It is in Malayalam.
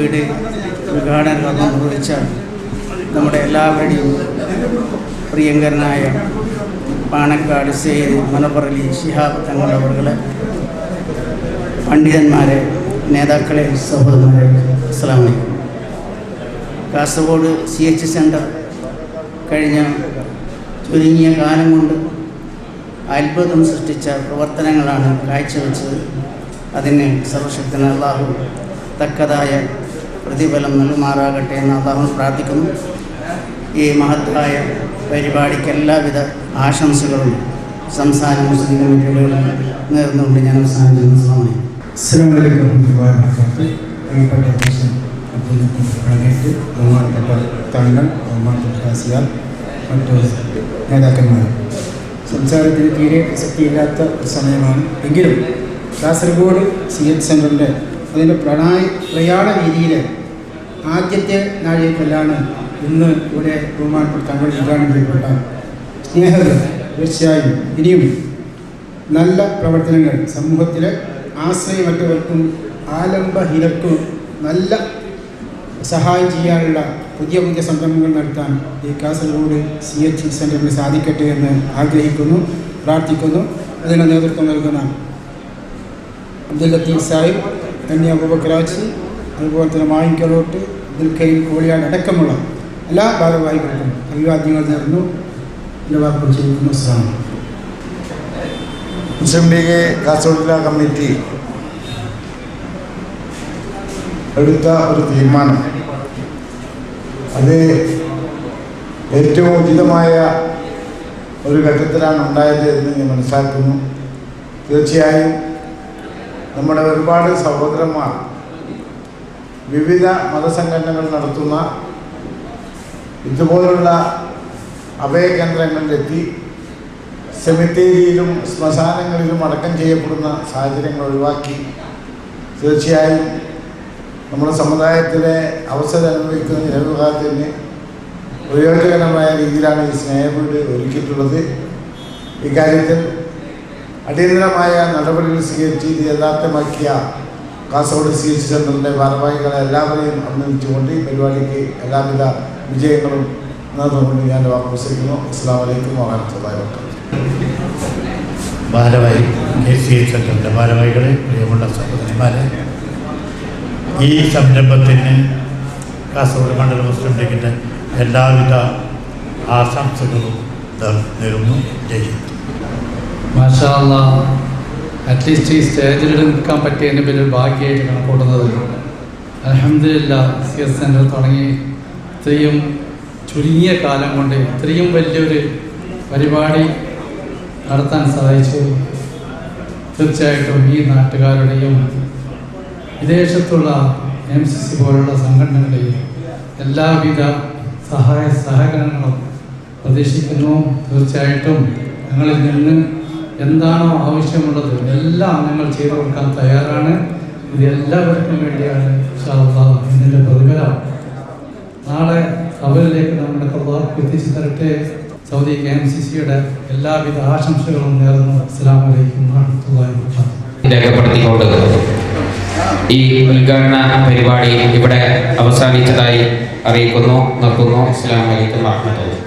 മസ്ജിദ് ഉദ്ഘാടന കർമ്മം നിർവഹിച്ച നമ്മുടെ എല്ലാവരുടെയും പ്രിയങ്കരനായ പാണക്കാട് സെയ്ദ് മനോഹറലി ശിഹാബ് തങ്ങളവരുടെ പണ്ഡിതന്മാരെ, നേതാക്കളെ, സഹോദരന്മാരെ, അസ്സലാമു അലൈക്കും. കാസർഗോഡ് CH സെൻ്റർ കഴിഞ്ഞ ചുരുങ്ങിയ കാലം കൊണ്ട് അത്ഭുതം സൃഷ്ടിച്ച പ്രവർത്തനങ്ങളാണ് കാഴ്ചവെച്ചത്. അതിന് സർവശക്തനായ അല്ലാഹു തക്കതായ പ്രതിഫലം നൽകുമാറാകട്ടെ എന്ന് അല്ലാഹുവിനോട് പ്രാർത്ഥിക്കുന്നു. ഈ മഹത്തായ പരിപാടിക്ക് എല്ലാവിധ ആശംസകളും സംസ്ഥാന മുസ്ലിം കമ്മിറ്റികളും നേർന്നുകൊണ്ട് ഞാൻ അവസാനിക്കുന്നു. അസ്സലാമു അലൈക്കും വറഹ്മത്തുള്ളാഹി വബറകാതുഹു. പ്രിയപ്പെട്ട ബഹുമാനപ്പെട്ട തങ്ങൾ, ബഹുമാനപ്പെട്ട ഹാസിയാർ, മറ്റു നേതാക്കന്മാർ, സംസാരത്തിന് തീരെ പ്രസക്തിയില്ലാത്ത ഒരു സമയമാണ്. എങ്കിലും കാസർഗോഡ് CH സെൻ്ററിൻ്റെ അതിൻ്റെ പ്രയാണ രീതിയിലെ ആദ്യത്തെ നാഴികക്കല്ലാണ് ഇന്ന് ഇവിടെ ബഹുമാനപ്പെട്ട തങ്ങൾ ഉദ്ഘാടനം ചെയ്യപ്പെട്ട സ്നേഹങ്ങൾ. തീർച്ചയായും ഇനിയും നല്ല പ്രവർത്തനങ്ങൾ സമൂഹത്തിലെ ആശ്രയമറ്റവർക്കും ആലംബഹീനർക്കും നല്ല സഹായം ചെയ്യാനുള്ള പുതിയ പുതിയ സംരംഭങ്ങൾ നടത്താൻ ഈ കാസർഗോഡ് CH സെൻ്ററിന് സാധിക്കട്ടെ എന്ന് ആഗ്രഹിക്കുന്നു, പ്രാർത്ഥിക്കുന്നു. അതിന് നേതൃത്വം നൽകുന്ന അബ്ദുൽ ലത്തീഫ് സാഹിബ്, അബൂബക്കറാച്ചി, അതുപോലെ തന്നെ മായിക്കലോട്ട്, അബ്ദുൽ കരീം കോളിയാട് അടക്കമുള്ള എല്ലാ ഭാരവാഹികൾക്കും അഭിവാദ്യങ്ങൾ നേർന്നു എൻ്റെ വാക്കുകൾ ചെയ്യുന്നു. അസ്സലാമു അലൈക്കും. മുസ്ലിം ലീഗ് കാസർഗോഡ് ജില്ലാ കമ്മിറ്റി എടുത്ത ഒരു തീരുമാനം, അത് ഏറ്റവും ഉചിതമായ ഒരു ഘട്ടത്തിലാണ് ഉണ്ടായത് എന്ന് ഞാൻ മനസ്സിലാക്കുന്നു. തീർച്ചയായും നമ്മുടെ ഒരുപാട് സഹോദരന്മാർ വിവിധ മതസംഘടനകൾ നടത്തുന്ന ഇതുപോലുള്ള അഭയകേന്ദ്രങ്ങളിലെത്തി സെമിത്തേരിയിലും ശ്മശാനങ്ങളിലും അടക്കം ചെയ്യപ്പെടുന്ന സാഹചര്യങ്ങൾ ഒഴിവാക്കി തീർച്ചയായും നമ്മുടെ സമുദായത്തിലെ അവസരം അനുഭവിക്കുന്ന ജനവിഭാഗത്തിന് പ്രയോജനകരമായ രീതിയിലാണ് ഈ സ്നേഹവീട് ഒരുക്കിയിട്ടുള്ളത്. ഇക്കാര്യത്തിൽ അടിയന്തരമായ നടപടികൾ സ്വീകരിച്ച് ഇത് യഥാർത്ഥമാക്കിയ കാസർഗോഡ് CH സെൻ്ററിൻ്റെ ഭാരവാഹികളെ എല്ലാവരെയും അഭിനന്ദിച്ചുകൊണ്ട് ഈ പരിപാടിക്ക് എല്ലാവിധ വിജയങ്ങളും നേർന്നുകൊണ്ട് ഞാൻ വാക്കുവസിക്കുന്നു. അസ്സലാമു അലൈക്കും വറഹ്മത്തുള്ളാഹി വബറകാതുഹു. ഭാരവാഹി CH സെൻ്ററിൻ്റെ ഭാരവാഹികളെ, പ്രിയമുള്ള സഹോദരന്മാരെ, ഈ സംരംഭത്തിന് കാസർഗോഡ് മണ്ഡലം മുസ്ലിം ലീഗിൻ്റെ എല്ലാവിധ ആശംസകളും നേരുന്നു. ജയ്. മാഷാ അല്ലാഹ്, അറ്റ്ലീസ്റ്റ് ഈ സ്റ്റേജിൽ നിൽക്കാൻ പറ്റിയതിൻ്റെ പേരിൽ ഭാഗ്യമായിട്ട് കണക്കൂട്ടുന്നത്. അൽഹംദുലില്ലാഹ്, CH സെൻ്റർ തുടങ്ങി ഇത്രയും ചുരുങ്ങിയ കാലം കൊണ്ട് ഇത്രയും വലിയൊരു പരിപാടി നടത്താൻ സാധിച്ചു. തീർച്ചയായിട്ടും ഈ നാട്ടുകാരുടെയും വിദേശത്തുള്ള MCC പോലുള്ള സംഘടനകളുടെയും എല്ലാവിധ സഹായ സഹകരണങ്ങളും പ്രതീക്ഷിക്കുന്നു. തീർച്ചയായിട്ടും ഞങ്ങളിൽ നിന്ന് എന്താണോ ആവശ്യമുള്ളത് എല്ലാം ഞങ്ങൾ ചെയ്തു കൊടുക്കാൻ തയ്യാറാണ്. ഇത് എല്ലാവർക്കും വേണ്ടിയാണ് ഇൻഷാ അല്ലാഹ്. ഇതിൻ്റെ പ്രതിഫലം നാളെ അവരിലേക്ക് നമ്മുടെ പ്രവർത്തനം എത്തിച്ചു തരട്ടെ. സൗദി KMCCയുടെ എല്ലാവിധ ആശംസകളും നേർന്നു. അസ്സലാമു അലൈക്കും വറഹ്മത്തുള്ളാഹി വബറകാതുഹു. രേഖപ്പെടുത്തിക്കൊണ്ട് ഈ ഉദ്ഘാടന പരിപാടി ഇവിടെ അവസാനിച്ചതായി അറിയിക്കുന്നു, നിർത്തുന്നു. അസ്സലാമു അലൈക്കും വറഹ്മത്തുള്ളാഹി.